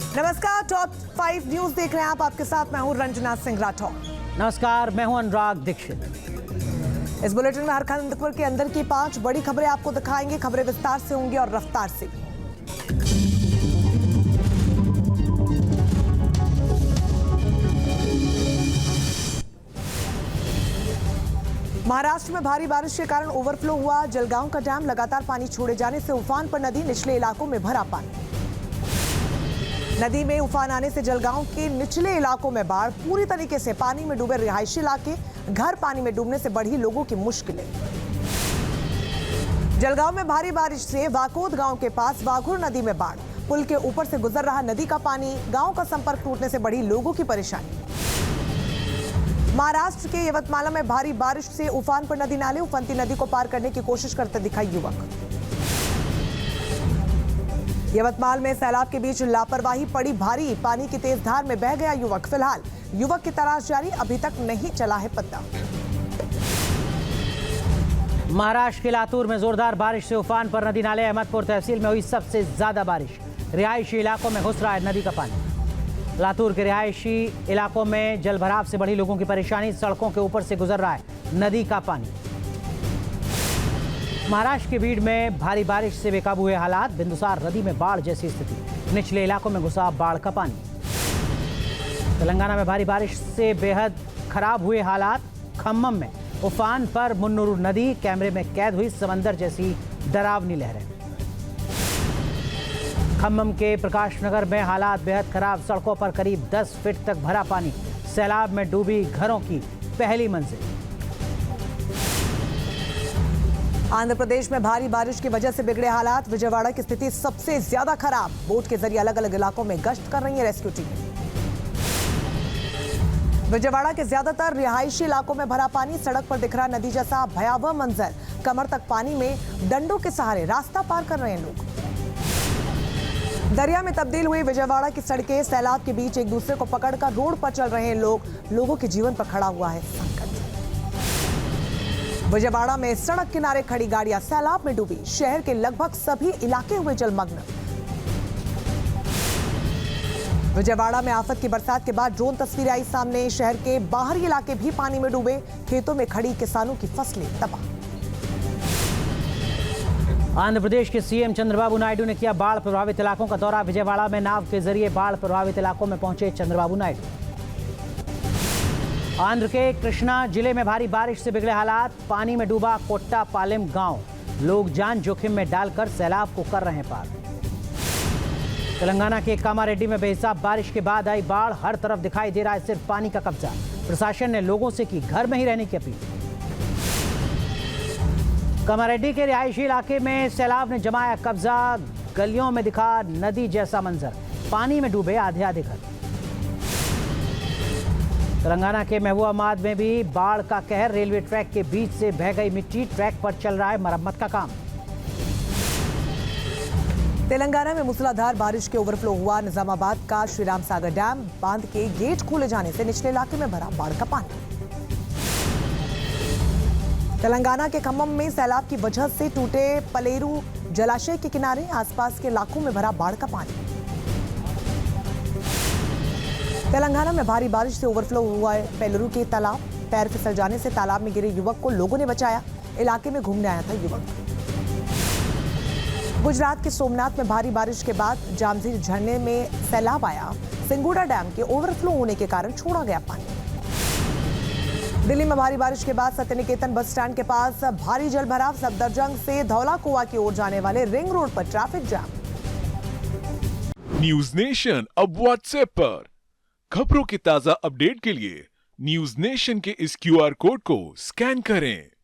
नमस्कार, top 5 news देख रहे हैं आप। आपके साथ मैं हूं रंजना सिंह राठौर। नमस्कार, मैं हूं अनुराग दीक्षित। इस बुलेटिन में हरखंड के अंदर की 5 बड़ी खबरें आपको दिखाएंगे। खबरें विस्तार से होंगी और रफ्तार से। महाराष्ट्र में भारी बारिश के कारण ओवरफ्लो हुआ जलगांव का डैम। लगातार पानी छोड़े जाने से उफान पर नदी, निचले इलाकों में भरा पानी। नदी में उफान आने से जलगांव के निचले इलाकों में बाढ़। पूरी तरीके से पानी में डूबे रिहायशी इलाके। घर पानी में डूबने से बढ़ी लोगों की मुश्किलें। जलगांव में भारी बारिश से वाकोद गांव के पास वाघुर नदी में बाढ़। पुल के ऊपर से गुजर रहा नदी का पानी। गांव का संपर्क टूटने से बढ़ी लोगों की परेशानी। महाराष्ट्र के यवतमाला में भारी बारिश से उफान पर नदी नाले। उफनती नदी को पार करने की कोशिश करते दिखाई युवक। यवतमाल में सैलाब के बीच लापरवाही पड़ी भारी। पानी की तेज धार में बह गया युवक। फिलहाल युवक की तलाश जारी, अभी तक नहीं चला है पता। महाराष्ट्र के लातूर में जोरदार बारिश से उफान पर नदी नाले। अहमदपुर तहसील में हुई सबसे ज्यादा बारिश। रिहायशी इलाकों में घुस रहा है नदी का पानी। लातूर के रिहायशी इलाकों में जलभराव से बढ़ी लोगों की परेशानी। सड़कों के ऊपर से गुजर रहा है नदी का पानी। महाराष्ट्र के बीड में भारी बारिश से बेकाबू हुए हालात। बिंदुसार नदी में बाढ़ जैसी स्थिति। निचले इलाकों में घुसा बाढ़ का पानी। तेलंगाना में भारी बारिश से बेहद खराब हुए हालात। खम्मम में उफान पर मुन्नूर नदी। कैमरे में कैद हुई समंदर जैसी डरावनी लहरें। खम्मम के प्रकाश नगर में हालात बेहद खराब। सड़कों पर करीब 10 फीट तक भरा पानी। सैलाब में डूबी घरों की पहली मंजिल। आंध्र प्रदेश में भारी बारिश की वजह से बिगड़े हालात। विजयवाड़ा की स्थिति सबसे ज्यादा खराब। बोट के जरिए अलग अलग इलाकों में गश्त कर रही है रेस्क्यू टीम। विजयवाड़ा के ज्यादातर रिहायशी इलाकों में भरा पानी। सड़क पर दिख रहा नदी जैसा भयावह मंजर। कमर तक पानी में डंडों के सहारे रास्ता पार कर रहे हैं लोग। दरिया में तब्दील हुई विजयवाड़ा की सड़कें। सैलाब के बीच एक दूसरे को पकड़कर रोड पर चल रहे हैं लोग। लोगों के जीवन पर खड़ा हुआ है संकट। विजयवाड़ा में सड़क किनारे खड़ी गाड़ियां सैलाब में डूबी। शहर के लगभग सभी इलाके हुए जलमग्न। विजयवाड़ा में आफत की बरसात के बाद ड्रोन तस्वीरें आई सामने। शहर के बाहरी इलाके भी पानी में डूबे। खेतों में खड़ी किसानों की फसलें तबाह। आंध्र प्रदेश के सीएम चंद्रबाबू नायडू ने किया बाढ़ प्रभावित इलाकों का दौरा। विजयवाड़ा में नाव के जरिए बाढ़ प्रभावित इलाकों में पहुंचे चंद्रबाबू नायडू। आंध्र के कृष्णा जिले में भारी बारिश से बिगड़े हालात। पानी में डूबा कोट्टापालेम गांव। लोग जान जोखिम में डालकर सैलाब को कर रहे हैं पार। तेलंगाना के कामारेड्डी में बेहिसाब बारिश के बाद आई बाढ़। हर तरफ दिखाई दे रहा है सिर्फ पानी का कब्जा। प्रशासन ने लोगों से की घर में ही रहने की अपील। कामारेड्डी के रिहायशी इलाके में सैलाब ने जमाया कब्जा। गलियों में दिखा नदी जैसा मंजर। पानी में डूबे आधे आधे घर। तेलंगाना के महबूबाबाद में भी बाढ़ का कहर। रेलवे ट्रैक के बीच से बह गई मिट्टी। ट्रैक पर चल रहा है मरम्मत का काम। तेलंगाना में मूसलाधार बारिश के ओवरफ्लो हुआ। निजामाबाद का श्रीराम सागर डैम बांध के गेट खोले जाने से निचले इलाके में भरा बाढ़ का पानी। तेलंगाना के खम्मम में सैलाब की वजह से टूटे पलेरू जलाशय के किनारे। आसपास के इलाकों में भरा बाढ़ का पानी। तेलंगाना में भारी बारिश से ओवरफ्लो हुआ है पेलरू के तालाब। पैर फिसल जाने से तालाब में गिरे युवक को लोगों ने बचाया। इलाके में घूमने आया था युवक। गुजरात के सोमनाथ में भारी बारिश के बाद जामझीर झरने में सैलाब आया। सिंगुड़ा डैम के ओवरफ्लो होने के कारण छोड़ा गया पानी। दिल्ली में भारी बारिश के बाद सत्यनिकेतन बस स्टैंड के पास भारी जलभराव। सफदरजंग से धौला कुआं की ओर जाने वाले रिंग रोड पर ट्रैफिक जाम। न्यूज नेशन अब व्हाट्सएप पर खबरों की ताजा अपडेट के लिए न्यूज नेशन के इस क्यूआर कोड को स्कैन करें।